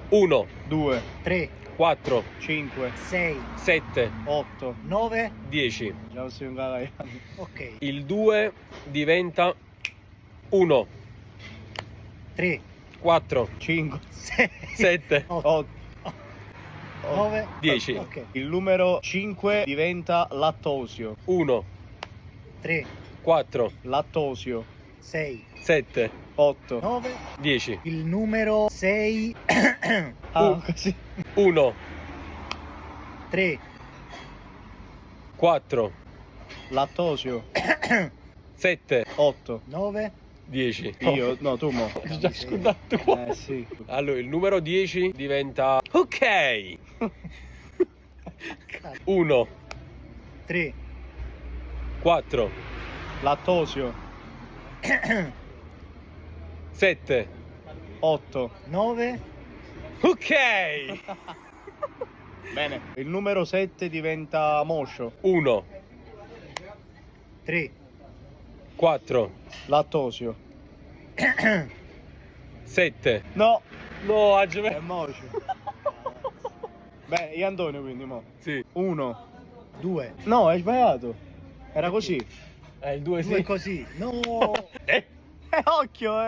1, 2, 3, 4, 5, 6, 7, 8. 9. 10. Già non si venga. Ok. Il 2 diventa 1, 3, 4, 5, 6, 7, 8, 8. 9. 10. Ok. Il numero 5 diventa lattosio. 1, 3, 4, Lattosio. 6, 7, 8. 9. 10. Il numero 6. Ah, così. 1, 3, 4, Lattosio. 7, 8. 9. 10. Io? No, tu mo. Ho già scordato qua. Sì. Allora, il numero 10 diventa... Ok! 1, 3, 4, Lattosio. 7. 8. 9. Ok! Bene. Il numero 7 diventa moscio. 1, 3, 4, Lattosio. 7. No. No, È Agile. moscio. Bene, io Antonio quindi mo. Sì. 1. 2. No, hai sbagliato. Era così. Il 2 2 sì. così. No. Eh. Occhio,